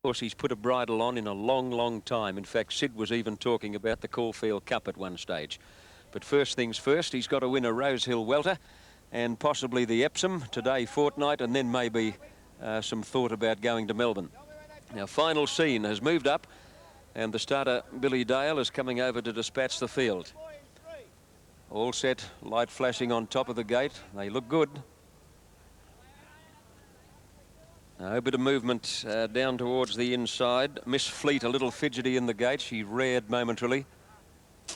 Of course, he's put a bridle on in a long, long time. In fact, Sid was even talking about the Caulfield Cup at one stage. But first things first, he's got to win a Rosehill Welter and possibly the Epsom today fortnight, and then maybe some thought about going to Melbourne. Now, Final Scene has moved up, and the starter, Billy Dale, is coming over to dispatch the field. All set, light flashing on top of the gate. They look good. A bit of movement down towards the inside. Miss Fleet a little fidgety in the gate. She reared momentarily.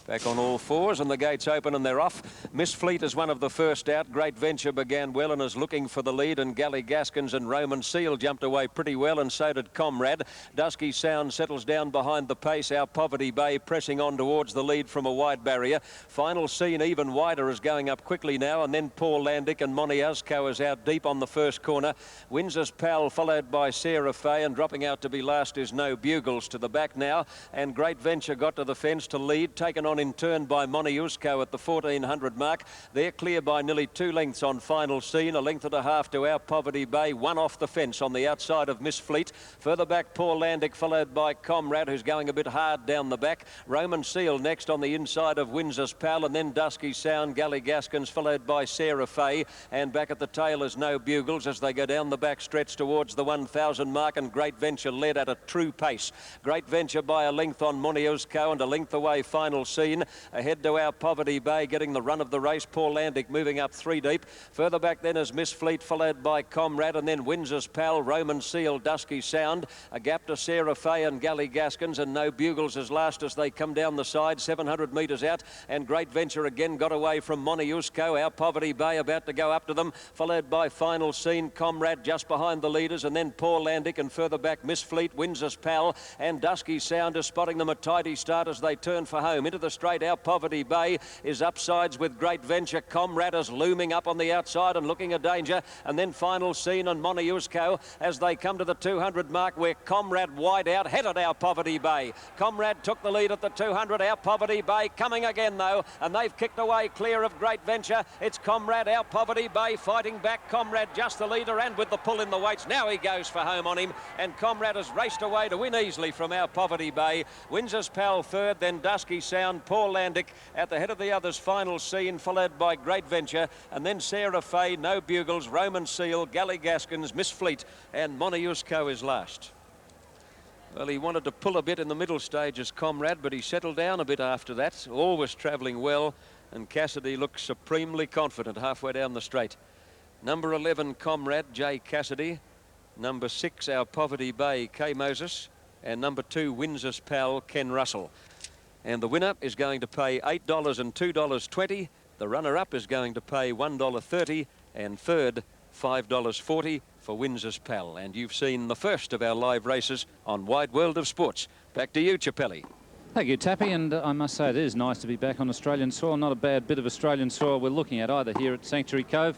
Back on all fours, and the gates open and they're off. Miss Fleet is one of the first out. Great Venture began well and is looking for the lead, and Gally Gaskins and Roman Seal jumped away pretty well, and so did Comrade. Dusky Sound settles down behind the pace. Our Poverty Bay pressing on towards the lead from a wide barrier. Final Scene even wider is going up quickly now, and then Paul Landick and Moniuzco is out deep on the first corner. Windsor's Pal followed by Sarah Fay, and dropping out to be last is No Bugles to the back now, and Great Venture got to the fence to lead, taken on in turn by Moniuzco at the 1400 mark. They're clear by nearly 2 lengths on Final Scene, a length and a half to Our Poverty Bay, one off the fence on the outside of Miss Fleet. Further back, Paul Landick followed by Comrade, who's going a bit hard down the back. Roman Seal next on the inside of Windsor's Pal, and then Dusky Sound, Gally Gaskins followed by Sarah Fay, and back at the tail is No Bugles as they go down the back stretch towards the 1000 mark, and Great Venture led at a true pace. Great Venture by a length on Moniuzco, and a length away Final Scene. Ahead to Our Poverty Bay, getting the run of the race. Paul Landick moving up 3 deep. Further back then is Miss Fleet, followed by Comrade, and then Windsor's Pal, Roman Seal, Dusky Sound. A gap to Sarah Fay and Gally Gaskins, and No Bugles as last as they come down the side, 700 metres out. And Great Venture again got away from Moniuzco. Our Poverty Bay about to go up to them, followed by Final Scene, Comrade just behind the leaders, and then Paul Landick, and further back Miss Fleet, Windsor's Pal, and Dusky Sound is spotting them a tidy start as they turn for home. Into the straight, Our Poverty Bay is upsides with Great Venture. Comrade is looming up on the outside and looking a danger, and then Final Scene and Moniuzco as they come to the 200 mark, where Comrade wide out headed Our Poverty Bay. Comrade took the lead at the 200. Our Poverty Bay coming again though, and they've kicked away clear of Great Venture. It's Comrade, Our Poverty Bay fighting back. Comrade just the leader, and with the pull in the weights, now he goes for home on him, and Comrade has raced away to win easily from Our Poverty Bay. Windsor's Pal third, then Dusky Sound, Paul Landick at the head of the others. Final Scene followed by Great Venture, and then Sarah Fay, No Bugles, Roman Seal, Gally Gaskins, Miss Fleet, and Moniuzco is last. Well, he wanted to pull a bit in the middle stages, Comrade, but he settled down a bit after that. All was travelling well, and Cassidy looked supremely confident halfway down the straight. Number 11, Comrade, J. Cassidy. Number 6, Our Poverty Bay, K. Moses. And number 2, Windsor's Pal, Ken Russell. And the winner is going to pay $8 and $2.20. The runner-up is going to pay $1.30, and third, $5.40 for Windsor's Pal. And you've seen the first of our live races on Wide World of Sports. Back to you, Chappelli. Thank you, Tappy, and I must say it is nice to be back on Australian soil. Not a bad bit of Australian soil we're looking at either here at Sanctuary Cove,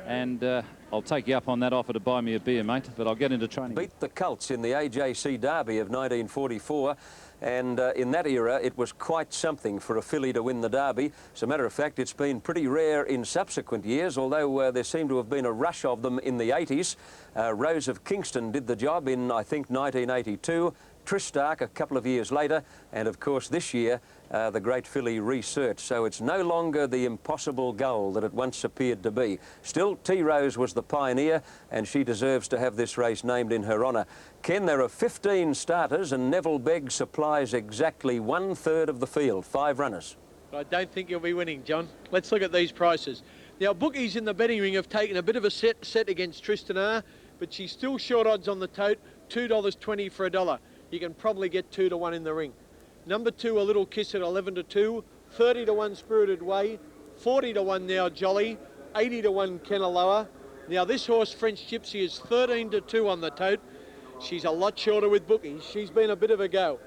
and I'll take you up on that offer to buy me a beer, mate, but I'll get into training. Beat the Colts in the AJC Derby of 1944. And in that era, it was quite something for a filly to win the Derby. As a matter of fact, it's been pretty rare in subsequent years, although there seemed to have been a rush of them in the 80s. Rose of Kingston did the job in, I think, 1982. Tristark a couple of years later, and of course this year the great filly Research. So it's no longer the impossible goal that it once appeared to be. Still, T-Rose was the pioneer, and she deserves to have this race named in her honour. Ken, there are 15 starters, and Neville Begg supplies exactly 1/3 of the field, 5 runners. I don't think you'll be winning, John. Let's look at these prices. Now, bookies in the betting ring have taken a bit of a set against Tristan R, but she's still short odds on the tote, $2.20 for $1. You can probably get 2 to 1 in the ring. Number 2, A Little Kiss at 11 to 2, 30 to 1 Spirited Way, 40 to 1 Now Jolly, 80 to 1 Kenaloa. Now this horse, French Gypsy, is 13 to 2 on the tote. She's a lot shorter with bookies. She's been a bit of a go.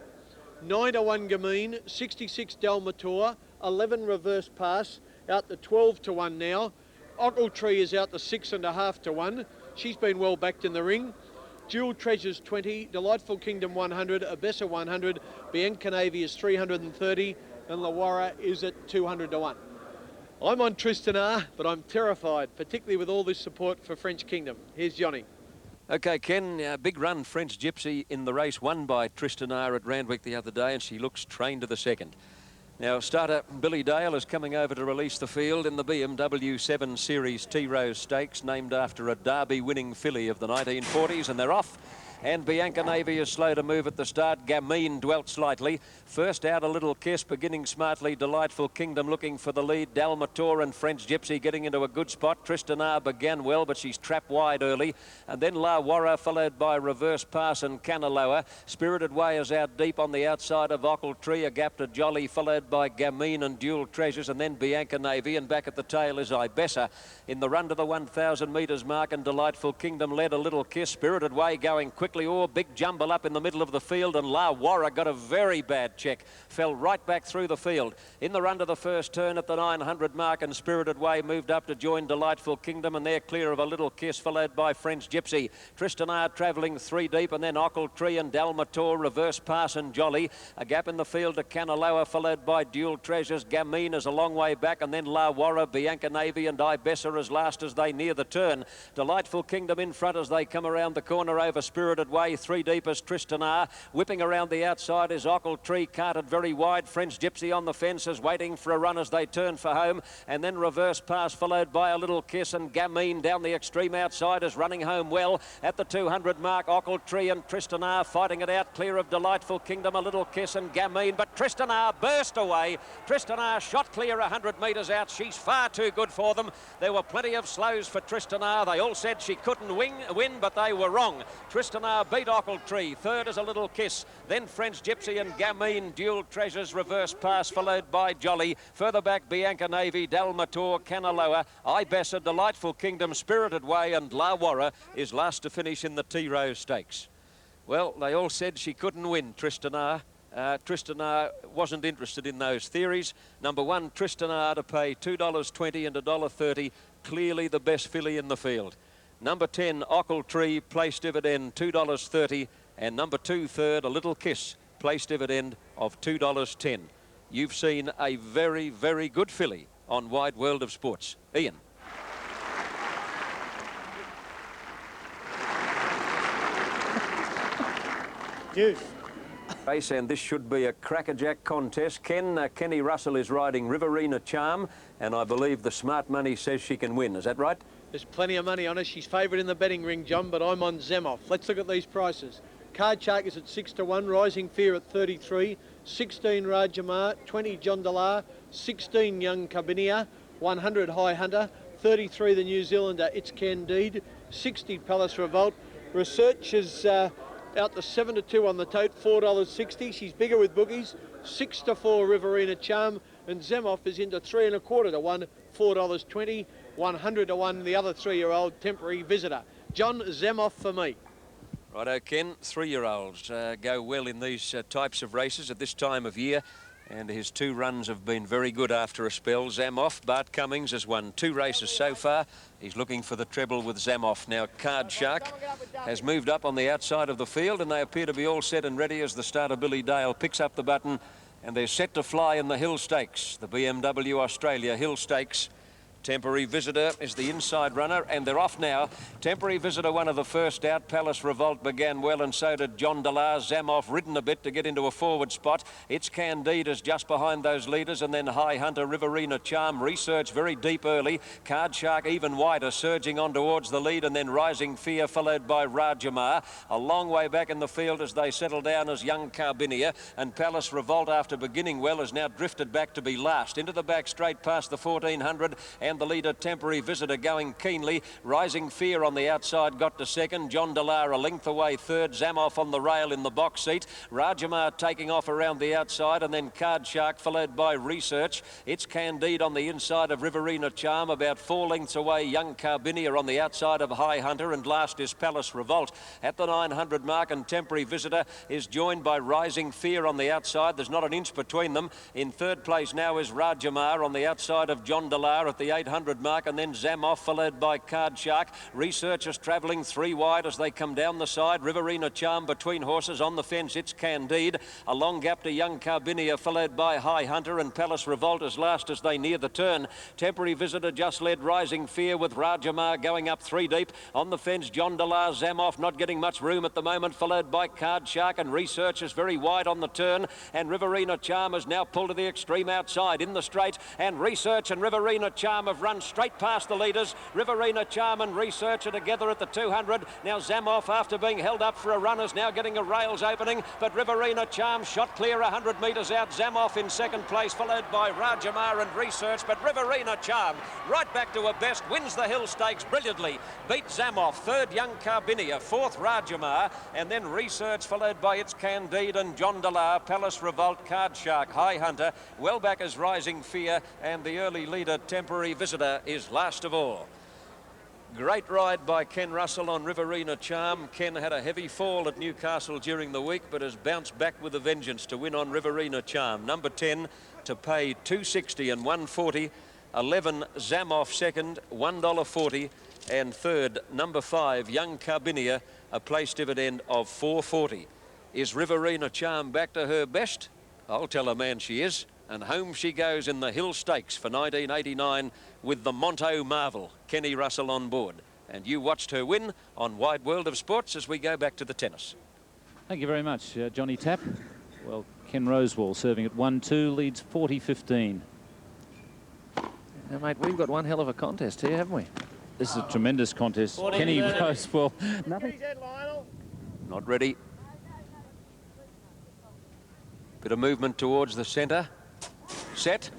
9 to 1 Gamine, 66 Dalmator, 11 Reverse Pass, out to 12 to 1 now. Ochiltree is out to 6.5 to 1. She's been well backed in the ring. Jewel Treasures 20, Delightful Kingdom 100, Abessa 100, Bianconavi is 330, and Lawara is at 200 to 1. I'm on Tristan R, but I'm terrified, particularly with all this support for French Kingdom. Here's Johnny. Okay, Ken, big run, French Gypsy in the race, won by Tristan R at Randwick the other day, and she looks trained to the second. Now, starter Billy Dale is coming over to release the field in the BMW 7 Series T-Rose Stakes, named after a Derby-winning filly of the 1940s, and they're off. And Bianca Navy is slow to move at the start. Gamine dwelt slightly. First out, A Little Kiss, beginning smartly. Delightful Kingdom looking for the lead. Dalmator and French Gypsy getting into a good spot. Tristan R began well, but she's trapped wide early. And then La Warra, followed by Reverse Pass and Canaloa. Spirited Way is out deep on the outside of Ochiltree. A gap to Jolly, followed by Gamine and Dual Treasures. And then Bianca Navy. And back at the tail is Ibessa. In the run to the 1,000 metres mark, and Delightful Kingdom led A Little Kiss. Spirited Way going quickly. Or big jumble up in the middle of the field, and La Warra got a very bad check, fell right back through the field. In the run to the first turn at the 900 mark, and Spirited Way moved up to join Delightful Kingdom, and they're clear of A Little Kiss, followed by French Gypsy. Tristan R travelling 3 deep, and then Ochiltree and Dalmator, Reverse Pass and Jolly. A gap in the field to Canaloa, followed by Dual Treasures. Gamine is a long way back, and then La Warra, Bianca Navy and Ibessa as last as they near the turn. Delightful Kingdom in front as they come around the corner over Spirited Way. 3 deep as Tristan R. Whipping around the outside is Ochiltree, carted very wide. French Gypsy on the fences, waiting for a run as they turn for home. And then Reverse Pass, followed by A Little Kiss, and Gamine down the extreme outside is running home well. At the 200 mark, Ochiltree and Tristan R fighting it out, clear of Delightful Kingdom, A Little Kiss and Gamine. But Tristan R burst away. Tristan R shot clear 100 metres out. She's far too good for them. There were plenty of slows for Tristan R. They all said she couldn't win, but they were wrong. Tristan R beat Ochiltree. Third is A Little Kiss. Then French Gypsy and Gamine. Dual Treasures, Reverse Pass, followed by Jolly. Further back, Bianca Navy, Dalmator, Canaloa, Ibessa, Delightful Kingdom, Spirited Way, and La Warra is last to finish in the T-Rose Stakes. Well, they all said she couldn't win, Tristan R. Tristan R wasn't interested in those theories. Number 1, Tristan R to pay $2.20 and $1.30. Clearly the best filly in the field. Number 10, Ochiltree, place dividend $2.30. And number 2, third, A Little Kiss, place dividend of $2.10. You've seen a very, very good filly on Wide World of Sports. Ian. Yes. Race, and this should be a crackerjack contest. Kenny Russell is riding Riverina Charm, and I believe the smart money says she can win. Is that right? There's plenty of money on her. She's favourite in the betting ring, John, but I'm on Zemoff. Let's look at these prices. Card Shark is at 6 to 1, Rising Fear at 33, 16 Rajamar, 20 John Delar, 16 Young Carbinia, 100 High Hunter, 33 the New Zealander It's Candide, 60 Palace Revolt. Research is out to 7 to 2 on the tote, $4.60. She's bigger with bookies. 6 to 4 Riverina Charm, and Zemoff is into 3 1/4 to 1, $4.20, 100 to 1. The other 3-year-old Temporary Visitor. John, Zemoff for me. Righto, Ken. 3-year-olds go well in these types of races at this time of year, and his 2 runs have been very good after a spell. Zemoff, Bart Cummings has won 2 races so far. He's looking for the treble with Zemoff. Now, Card Shark has moved up on the outside of the field, and they appear to be all set and ready as the starter Billy Dale picks up the button, and they're set to fly in the Hill Stakes, the BMW Australia Hill Stakes. Temporary Visitor is the inside runner, and they're off now. Temporary Visitor, one of the first out. Palace Revolt began well, and so did John Delar. Zemoff ridden a bit to get into a forward spot. It's Candide is just behind those leaders, and then High Hunter, Riverina Charm. Research very deep early. Card Shark even wider, surging on towards the lead, and then Rising Fear, followed by Rajamar. A long way back in the field as they settle down as Young Carbinia, and Palace Revolt, after beginning well, has now drifted back to be last. Into the back straight past the 1400, and the leader Temporary Visitor going keenly. Rising Fear on the outside got to second. John Delar a length away third. Zemoff on the rail in the box seat. Rajamar taking off around the outside, and then Card Shark followed by Research. It's Candide on the inside of Riverina Charm, about 4 lengths away. Young Carbinia on the outside of High Hunter, and last is Palace Revolt. At the 900 mark, and Temporary Visitor is joined by Rising Fear on the outside. There's not an inch between them. In third place now is Rajamar on the outside of John Delar. At the 800 mark, and then Zamoff followed by Card Shark. Researchers travelling 3 wide as they come down the side. Riverina Charm between horses. On the fence, it's Candide. A long gap to Young Carbinia, followed by High Hunter, and Palace Revolt as last as they near the turn. Temporary Visitor just led Rising Fear, with Rajamar going up 3 deep. On the fence, John Delar, Zamoff not getting much room at the moment, followed by Card Shark, and Researchers very wide on the turn, and Riverina Charm has now pulled to the extreme outside in the straight, and Research and Riverina Charm have run straight past the leaders. Riverina Charm and Research are together at the 200. Now Zamoff, after being held up for a run, is now getting a rails opening, but Riverina Charm shot clear 100 metres out. Zamoff in second place, followed by Rajamar and Research, but Riverina Charm right back to her best, wins the Hill Stakes brilliantly, beat Zamoff. Third, Young Carbinia. Fourth, Rajamar, and then Research, followed by It's Candide and John Delar. Palace Revolt, Card Shark, High Hunter, well back as Rising Fear, and the early leader, Temporary Visitor, is last of all. Great ride by Ken Russell on Riverina Charm. Ken had a heavy fall at Newcastle during the week, but has bounced back with a vengeance to win on Riverina Charm. Number 10 to pay $2.60 and $1.40. 11, Zamoff second, $1.40. And third, number 5, Young Carbinia, a place dividend of $4.40. Is Riverina Charm back to her best? I'll tell a man she is. And home she goes in the Hill Stakes for 1989 with the Monto Marvel, Kenny Russell on board. And you watched her win on Wide World of Sports as we go back to the tennis. Thank you very much, Johnny Tapp. Well, Ken Rosewall serving at 1-2, leads 40-15. Now, mate, we've got one hell of a contest here, haven't we? This is a tremendous contest. Kenny Rosewall, nothing. Not ready. Bit of movement towards the centre. Set,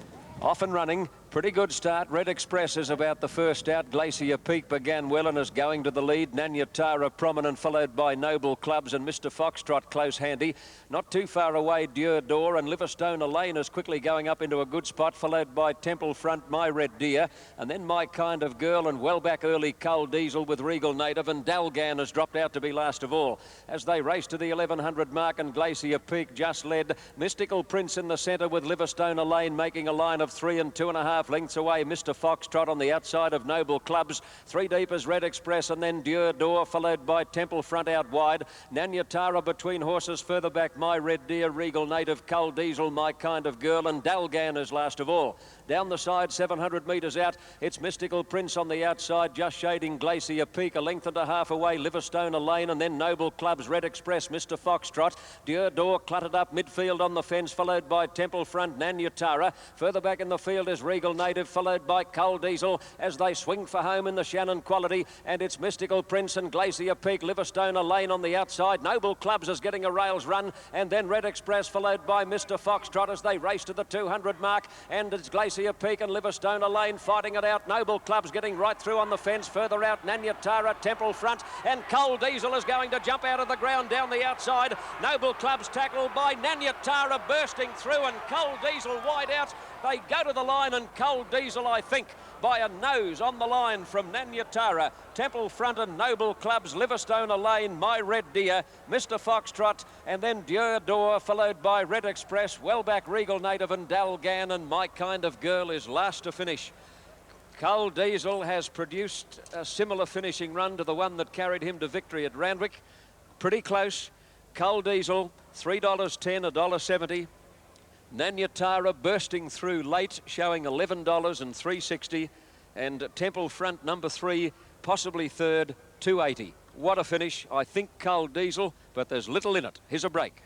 off and running. Pretty good start. Red Express is about the first out. Glacier Peak began well and is going to the lead. Nanyatara prominent, followed by Noble Clubs, and Mr. Foxtrot close handy. Not too far away, Dieu d'Or, and Liverstone Lane is quickly going up into a good spot, followed by Temple Front, My Red Deer, and then My Kind of Girl, and well back early Coal Diesel with Regal Native, and Dalgan has dropped out to be last of all. As they race to the 1100 mark, and Glacier Peak just led. Mystical Prince in the centre with Liverstone Lane making a line of 3 2.5 lengths away. Mr. Foxtrot on the outside of Noble Clubs. 3 deep is Red Express, and then Dieu d'Or, followed by Temple Front out wide. Nanyatara between horses, further back My Red Deer, Regal Native, Coal Diesel, My Kind of Girl, and Dalgan is last of all. Down the side, 700 metres out, it's Mystical Prince on the outside, just shading Glacier Peak, a length and a half away, Liverstone Lane, and then Noble Clubs, Red Express, Mr. Foxtrot. Dieu d'Or cluttered up midfield on the fence, followed by Temple Front, Nanyatara. Further back in the field is Regal Native, followed by Coal Diesel as they swing for home in the Shannon Quality, and it's Mystical Prince and Glacier Peak, Liverstone Lane on the outside. Noble Clubs is getting a rails run, and then Red Express, followed by Mr. Foxtrot as they race to the 200 mark, and it's Glacier Peak and Liverstone Lane fighting it out. Noble Clubs getting right through on the fence. Further out, Nanyatara, Temple Front, and Coal Diesel is going to jump out of the ground down the outside. Noble Clubs tackled by Nanyatara, bursting through, and Coal Diesel wide out. They go to the line, and Coal Diesel, I think, by a nose on the line from Nanyatara, Temple Front and Noble Clubs, Liverstone Lane, My Red Deer, Mr. Foxtrot, and then Dieu d'Or, followed by Red Express, well back Regal Native and Dalgan, and My Kind of Girl is last to finish. Coal Diesel has produced a similar finishing run to the one that carried him to victory at Randwick. Pretty close. Coal Diesel, $3.10, $1.70. Nanyatara bursting through late, showing $11 and $3.60, and Temple Front number 3, possibly third, $2.80. What a finish. I think Coal Diesel, but there's little in it. Here's a break.